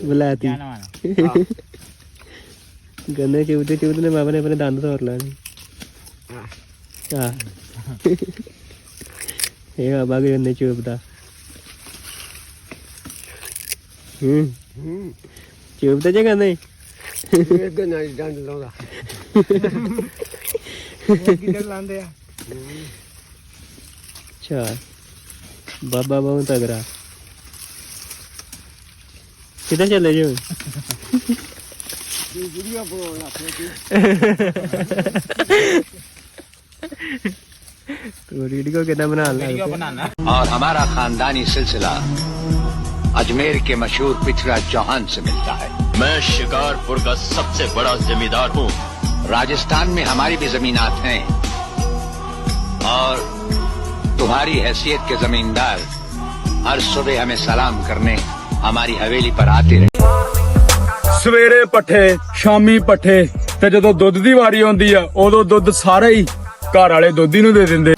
ਬੁਲਾਤੀ ਗੰਨੇ ਚੁਬਦੇ ਚੁਬਦੇ ਬਾਬਾ ਨੇ ਆਪਣੇ ਦੰਦ ਤੋੜ ਲੈਣੇ ਇਹ ਬਾਬਾ ਗੰਨੇ ਚੁਬਦਾ ਚੁਬਦੇ ਜੇ ਗੰਨੇ ਗੰਨਾ ਦੰਦ ਲਾਉਂਦਾ ਕਿੱਧਰ ਲਾਉਂਦੇ ਆ ਅੱਛਾ ਬਾਬਾ ਬਹੁਤ ਤਗੜਾ ਕਿੱਧਰ ਚੱਲੇ ਜੀ ਵੀਡੀਓ ਬਣਾਉਣਾ तो वीडियो कितना बनाना और हमारा खानदानी सिलसिला अजमेर के मशहूर पिछड़ा चौहान से मिलता है। मैं शिकारपुर का सबसे बड़ा जमींदार हूँ। राजस्थान में हमारी भी जमीनात हैं और तुम्हारी हैसियत के जमींदार हर सुबह हमें सलाम करने हमारी हवेली पर आते रहे। सवेरे पट्ठे शामी पट्ठे ते जदों दुध दी वारी आउंदी आ उदों दुध सारा ही घर वाले दुध ही नूं दे दिंदे।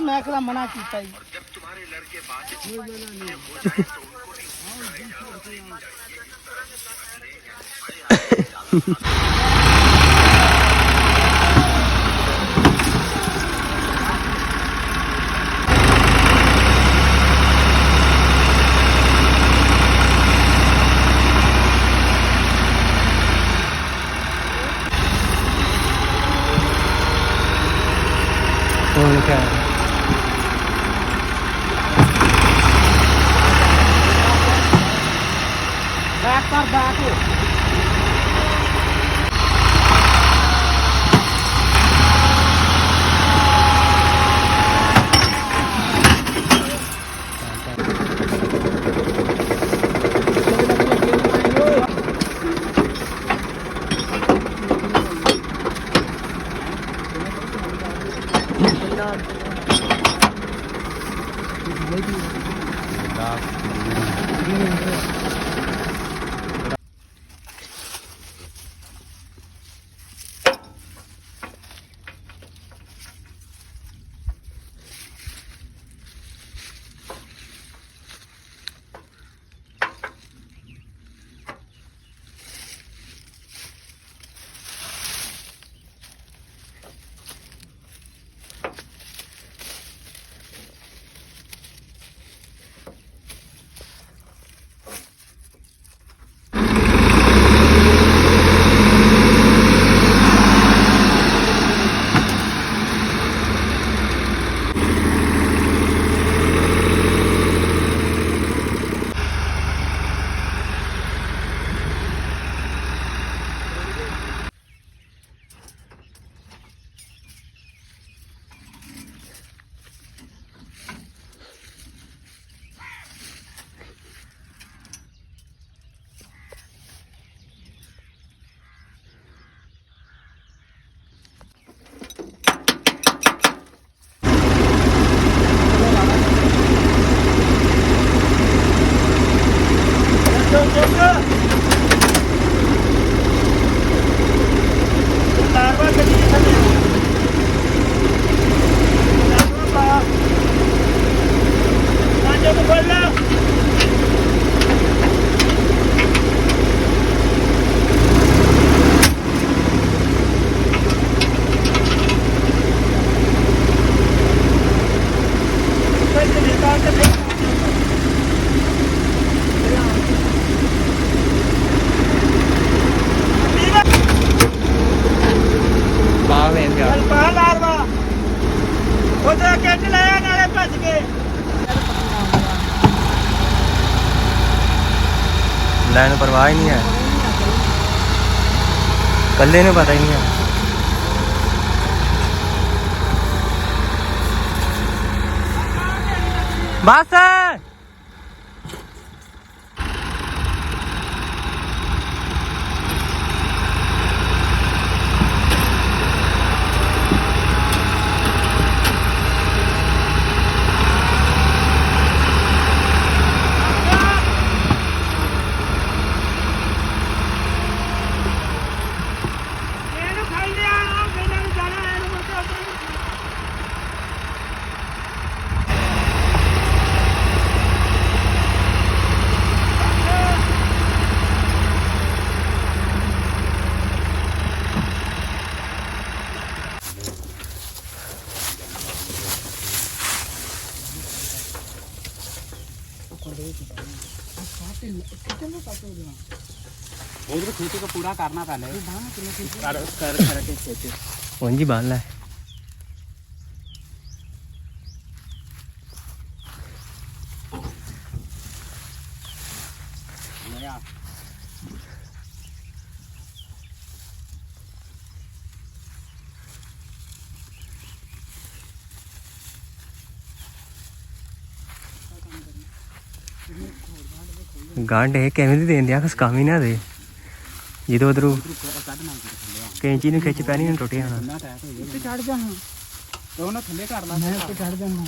मैं कला मना कीता जी कौन क्या बैक कर बैक लैन परवाह ही नहीं है कल्ले ने पता ही नहीं है बस नीचे को पूरा करना पहले कर के खींचे ਉਂਝ ਬੰਨ ਲੈ ਗਾਂਢ ਇਹ ਕਿਵੇਂ ਦੀ ਦੇਣ ਦਿਆ ਖਸਕਾਮ ਹੀ ਨਾ ਦੇ ਜਦੋਂ ਉਧਰੋਂ ਕੈਂਚੀ ਨੂੰ ਖਿੱਚ ਪੈਣੀ ਨੂੰ ਟੁੱਟ ਜਾਣਾ ਤੇ ਚੜ ਜਾ ਹਾਂ ਤੇ ਉਹਨਾਂ ਥੱਲੇ ਕਰ ਲਾ ਮੈਂ ਤੇ ਚੜ ਜਾਣਾ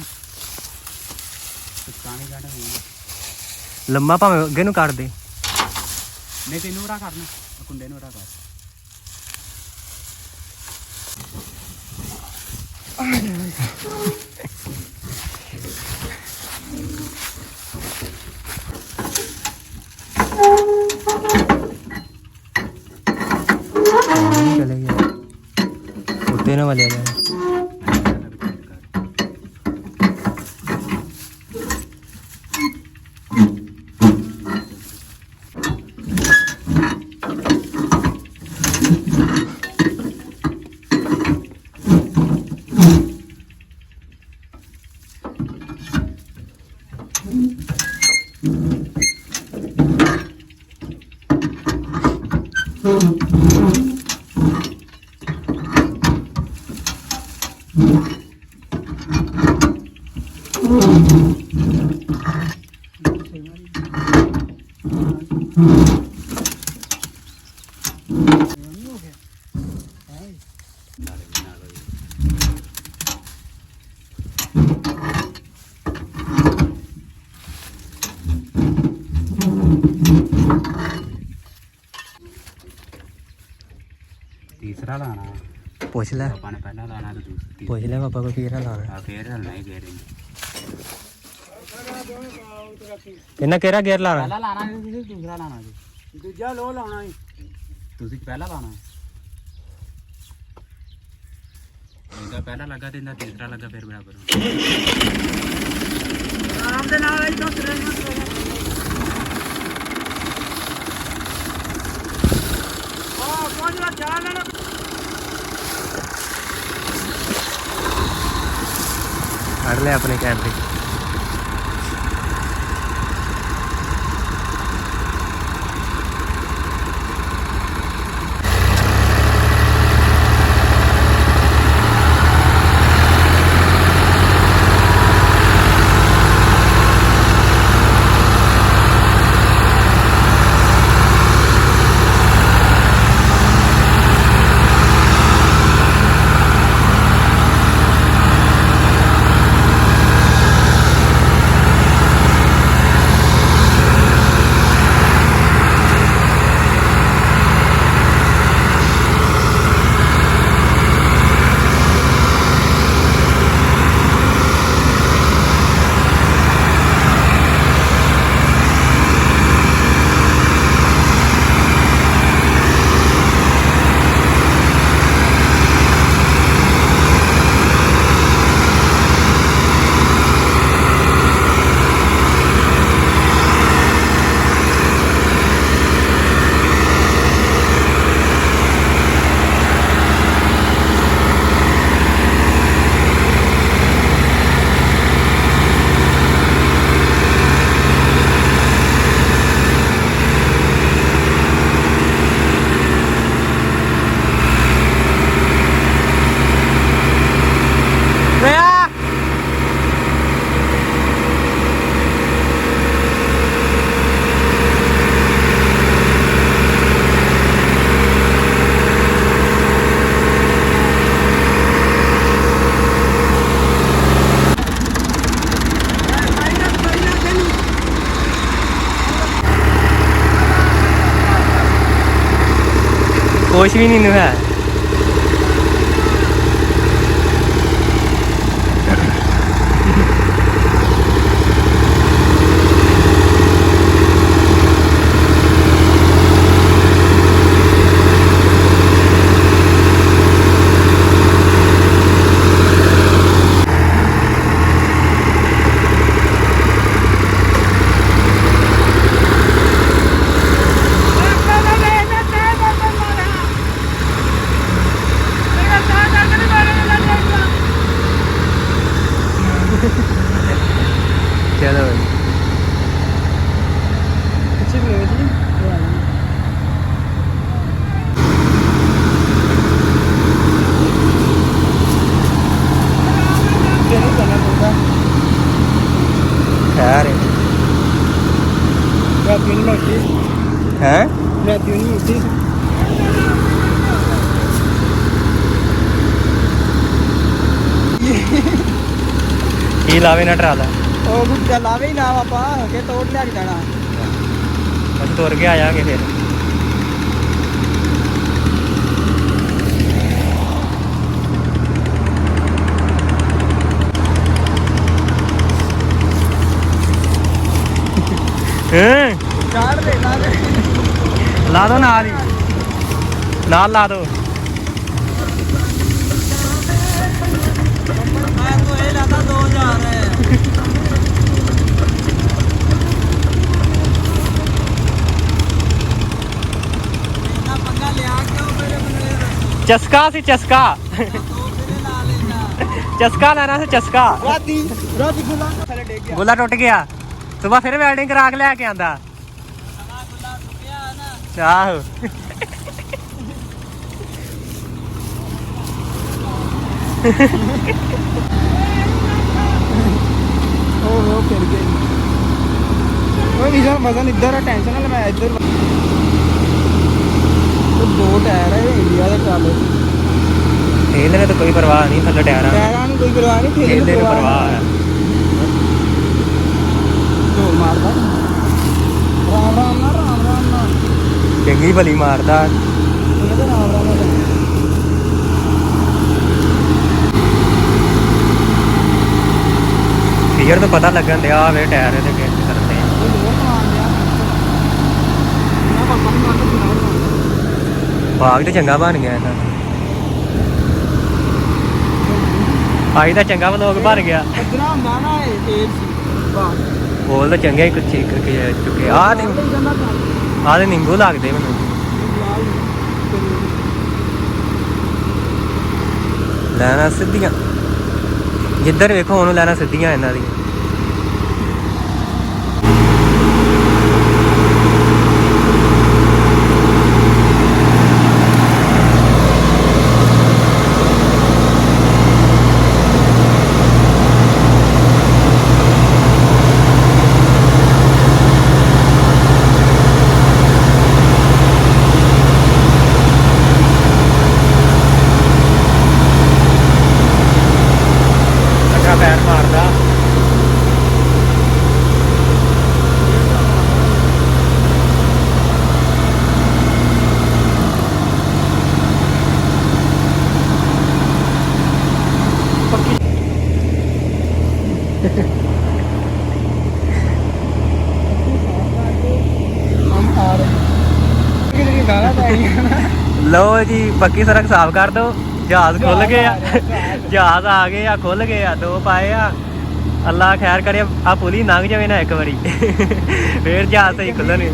ਪਾਣੀ ਕੱਢ ਲੰਮਾ ਭਾਵੇਂ ਅੱਗੇ ਨੂੰ ਕੱਢ ਦੇ ਨਹੀਂ ਤੈਨੂੰ ਉਰਾ ਕਰਨਾ ਕੁੰਡੇ ਨੂੰ ਉਰਾ ਕਰ चले गया कुत्ते ना वाले गया तीसरा लाना पूछ ले पापा ने पहला लाना तो दूसरा पूछ ले पापा को किहड़ा लाना फिर हलना ही गेर किन्ना केरा गेर लाना पहला लाना है दूसरा लाना जी दूसरा लो लाना है ਤੁਸੀਂ ਪਹਿਲਾ ਲਾਣਾ ਇਹਦਾ ਪਹਿਲਾ ਲੱਗਾ ਤੇ ਇਹਦਾ ਤੀਸਰਾ ਲੱਗਾ ਫਿਰ ਬਰਾਬਰ ਆਰਾਮ ਦੇ ਨਾਲ ਆਈ ਤਾਂ ਤੇਰੇ ਨਾਲ ਪਹੁੰਚਣਾ ਚਾਹ ਲੈਣਾ ਕੱਢ ਲੈ ਆਪਣੇ ਕੈਮਰੇ ਕੁਛ ਵੀ ਨਹੀਂ ਹੈ ਉੱਥੇ ਕੀ ਲਾਵੇ ਨਾ ਟਰਾਲਾ ਉਹ ਗੁੱਜਾ ਲਾਵੇ ਹੀ ਨਾ ਆਪਾਂ ਕਿ ਤੋੜ ਲਿਆ ਕੇ ਜਾਣਾ ਅਸੀਂ ਤੁਰ ਕੇ ਆ ਜਾਾਂਗੇ ਫਿਰ ਚਾੜ ਦੇ ਲਾ ਦੇ ਲਾ ਦੋ ਨਾਲ ਹੀ ਨਾਲ ਲਾ ਦੋ ਮੈਂ ਤਾਂ ਇਹ ਲਾਦਾ 2000 ਹੈ ਇੰਨਾ ਪੰਗਾ ਲਿਆ ਕਿਉਂ ਮੇਰੇ ਬੰਦੇ ਚਸਕਾ ਸੀ ਚਸਕਾ ਤੋਂ ਮੇਰੇ ਲਾ ਲੈਣਾ ਚਸਕਾ ਲੈਣਾ ਸੀ ਚਸਕਾ ਰਾਤੀ ਗੁੱਲਾ ਥੱਲੇ ਡਿੱਗ ਗਿਆ ਗੁੱਲਾ ਟੁੱਟ ਗਿਆ ਸੁਬਾ ਫਿਰ ਵੈਲਡਿੰਗ ਕਰਾ ਕੇ ਲੈ ਕੇ ਆਂਦਾ ਨਵਾਂ ਗੁੱਲਾ ਟੁੱਟਿਆ ਨਾ ਆਹੋ ਉਹ ਫਿਰ ਗਈ ਉਹ ਵੀਜ਼ਾ ਮਜ਼ਾ ਨਹੀਂ ਇੱਧਰ ਟੈਨਸ਼ਨ ਨਾਲ ਮੈਂ ਇੱਧਰ ਉਹ ਦੋ ਟਾਇਰ ਹੈ ਇੰਡੀਆ ਦੇ ਟਰਾਲੇ ਇਹਦੇ ਨੇ ਤਾਂ ਕੋਈ ਪਰਵਾਹ ਨਹੀਂ ਥੱਲੇ ਟਾਇਰਾਂ ਟਾਇਰਾਂ ਨੂੰ ਕੋਈ ਪਰਵਾਹ ਨਹੀਂ ਇਹਦੇ ਨੂੰ ਪਰਵਾਹ ਹੈ ਢੋਲ ਮਾਰਦਾ ਰਾਮ ਰਾਮ ਨਾ ਚੰਗੀ ਭਲੀ ਮਾਰਦਾ ਉਹਨੇ ਤਾਂ ਰਾਮ ਰਾਮ ਨਾਲ ਫੀਅਰ ਤਾਂ ਪਤਾ ਲੱਗਣ ਦਿਆ ਵੇ ਟਾਇਰ ਇਹਦੇ ਕਿੰਨੇ ਕਰਦੇ ਆ ਉਹ ਹੋਰ ਮਾਰ ਲਿਆ ਨਾ ਪਾਪਾ ਨੂੰ ਮਾਰ ਕੇ ਬਾਗ ਤੇ ਚੰਗਾ ਬਣ ਗਿਆ ਇਹਨਾਂ ਆਈ ਤਾਂ ਚੰਗਾ ਵਲੋਗ ਬਣ ਗਿਆ ਇਧਰ ਹੁੰਦਾ ਨਾ ਇਹ ਤੇਲ ਸੀ ਵਾਹ ਬੋਲ ਤਾਂ ਚੰਗਾ ਹੀ ਕੁਛ ਕਰਕੇ ਚੁੱਕੇ ਆਹ ਤੇ ਨਿੰਬੂ ਲੱਗਦੇ ਮੈਨੂੰ ਲੈਣਾ ਸਿੱਧੀਆਂ ਜਿੱਧਰ ਵੇਖੋ ਉਹਨੂੰ ਲੈਣਾ ਸਿੱਧੀਆਂ ਇਹਨਾਂ ਦੀਆਂ ਪੈਰ ਮਾਰਦਾ ਲਓ ਜੀ ਪੱਕੀ ਸੜਕ ਸਾਫ਼ ਕਰ ਦੋ ਜਹਾਜ਼ ਖੁੱਲ ਗਏ ਆ ਜਹਾਜ਼ ਆ ਗਏ ਆ ਖੁੱਲ ਗਏ ਆ ਦੋ ਪਾਏ ਆ ਅੱਲਾ ਖੈਰ ਕਰੇ ਆ ਪੁਲੀ ਲੰਘ ਜਾਵੇ ਨਾ ਇੱਕ ਵਾਰੀ ਫੇਰ ਜਹਾਜ਼ ਸਹੀ ਖੁੱਲਣੇ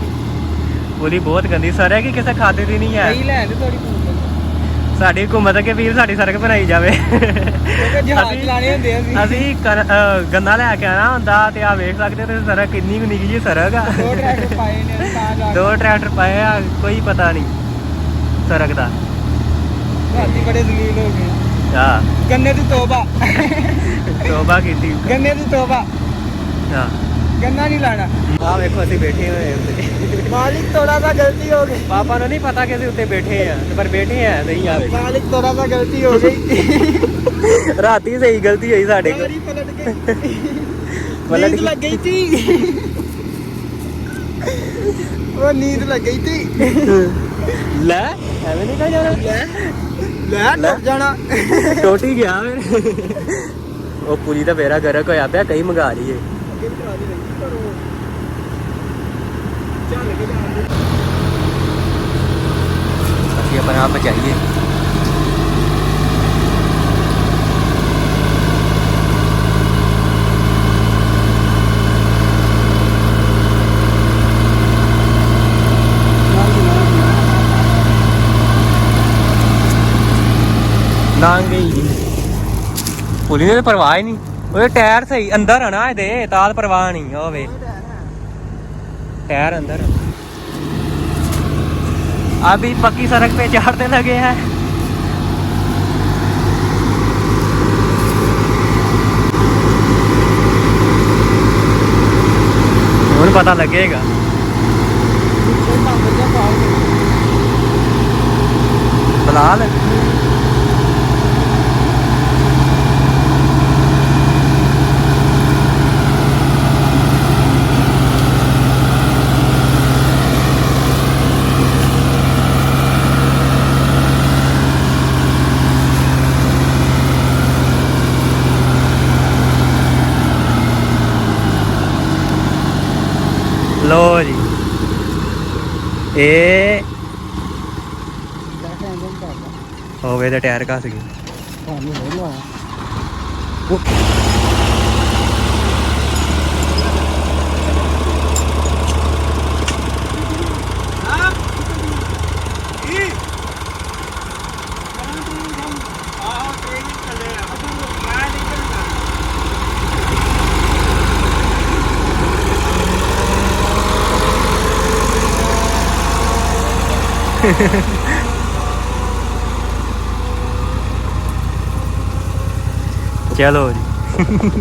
ਪੁਲੀ ਬਹੁਤ ਗੰਦੀ ਸਰ ਹੈ ਕਿ ਕਿਸੇ ਖਾਤੇ ਦੀ ਨਹੀਂ ਹੈ ਸਹੀ ਲੈ ਲੈ ਥੋੜੀ ਸਾਡੀ ਹੁਕੂਮਤ ਅੱਗੇ ਵੀਰ ਸਾਡੀ ਸੜਕ ਬਣਾਈ ਜਾਵੇ ਕਿਉਂਕਿ ਜਹਾਜ਼ ਚਲਾਣੇ ਹੁੰਦੇ ਆ ਅਸੀਂ ਗੰਨਾ ਲੈ ਕੇ ਆਣਾ ਹੁੰਦਾ ਤੇ ਆ ਵੇਖ ਸਕਦੇ ਤੇ ਸੜਕ ਕਿੰਨੀ ਕੁ ਨਿੱਕੀ ਜਿਹੀ ਸੜਕ ਆ ਦੋ ਟਰੈਕਟਰ ਪਾਏ ਨੇ ਤਾਂ ਜਾ ਦੋ ਟਰੈਕਟਰ ਪਏ ਆ ਕੋਈ ਪਤਾ ਨਹੀਂ ਸੜਕ ਦਾ ਰਾਤੀ ਬੜੇ ਜ਼ਲੀਲ ਹੋ ਗਏ ਹਾਂ ਗੰਨੇ ਦੀ ਤੋਬਾ ਤੋਬਾ ਕੀਤੀ ਗੰਨੇ ਦੀ ਤੋਬਾ ਹਾਂ ਗੰਨਾ ਨਹੀਂ ਲਾਣਾ ਆ ਵੇਖੋ ਅਸੀਂ ਬੈਠੇ ਹੋਏ ਉੱਤੇ ਮਾਲਿਕ ਥੋੜਾ ਸਾ ਗਲਤੀ ਹੋ ਗਈ ਪਾਪਾ ਨੂੰ ਨਹੀਂ ਪਤਾ ਕਿ ਅਸੀਂ ਉੱਤੇ ਬੈਠੇ ਆ ਪਰ ਬੈਠੇ ਆ ਨਹੀਂ ਆਵੇ ਮਾਲਿਕ ਥੋੜਾ ਸਾ ਗਲਤੀ ਹੋ ਗਈ ਰਾਤੀ ਸਹੀ ਗਲਤੀ ਹੋਈ ਸਾਡੇ ਕੋਲ ਮੇਰੀ ਪਲਟ ਗਈ ਪਲਟ ਨੀਂਦ ਲੱਗ ਗਈ ਥੀ ਉਹ ਨੀਂਦ ਲੱਗ ਗਈ ਥੀ ਲੈ ਐਵੇਂ ਨਹੀਂ ਕਹ ਜਾਣਾ ਲੈ ਡੁੱਬ ਜਾਣਾ ਟੋਟੀ ਗਿਆ ਫਿਰ ਉਹ ਪੂਰੀ ਤਾਂ ਬੇੜਾ ਗਰਕ ਹੋਇਆ ਪਿਆ ਕਈ ਮੰਗਾ ਲਈਏ ਅੱਗੇ ਵੀ ਕਰਾ ਦੇ ਰਹੀ ਪਰ ਉਹ ਚੱਲ ਕੇ ਜਾਂਦੇ ਅਸੀਂ ਆਪਣਾ ਆਪ ਬਚਾਈਏ ਨਾ ਗਈ ਪੁਲੀ ਨੇ ਤਾਂ ਪਰਵਾਹ ਹੀ ਨਹੀਂ ਉਹਦੇ ਟਾਇਰ ਸਹੀ ਅੰਦਰ ਆ ਨਾ ਇਹਦੇ ਤਾਂ ਪਰਵਾਹ ਨਹੀਂ ਹੋਵੇ टायर अंदर अभी पक्की सड़क पे चढ़ने लगे हैं हुण पता लगेगा ਲਾਲ ਲੋ ਜੀ ਇਹ ਇੰਜਨ ਕਰਦਾ ਹੋ ਗਏ ਤੇ ਟਾਇਰ ਘਸ ਗਏ ਤੁਹਾਨੂੰ ਹੋਰ ਲਵਾਇਆ ਚਲੋ ਜੀ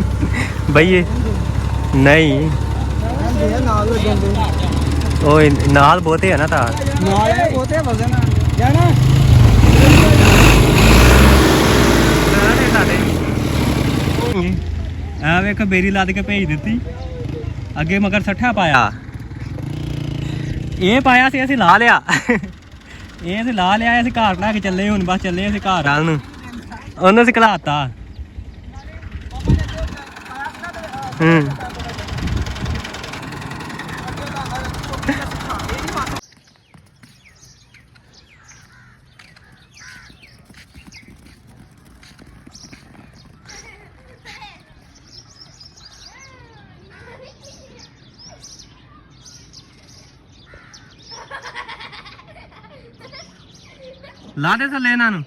ਬਈਏ ਨਹੀਂ ਇਹ ਨਾਲ ਲੱਗਣ ਦੇ ਉਹ ਨਾਲ ਬਹੁਤੇ ਆ ਨਾ ਤਾਰ ਨਾਲ ਇਹ ਬਹੁਤੇ ਵਜ਼ਨ ਆ ਜਾਣਾ ਸਾਡੇ ਆ ਵੇਖ ਬੇਰੀ ਲੱਦ ਕੇ ਭੇਜ ਦਿੱਤੀ ਅੱਗੇ ਮਗਰ ਸੱਠਾ ਪਾਇਆ ਇਹ ਪਾਇਆ ਸੀ ਅਸੀਂ ਲਾ ਲਿਆ ਇਹ ਅਸੀਂ ਲਾ ਲਿਆ ਅਸੀਂ ਘਰ ਲੈ ਕੇ ਚੱਲੇ ਹੁਣ ਬਸ ਚੱਲੇ ਅਸੀਂ ਘਰ ਆਲ ਨੂੰ ਉਹਨੂੰ ਅਸੀਂ ਘਲਾਤਾ ਲਾ ਦੇ ਥੱਲੇ ਇਹਨਾਂ ਨੂੰ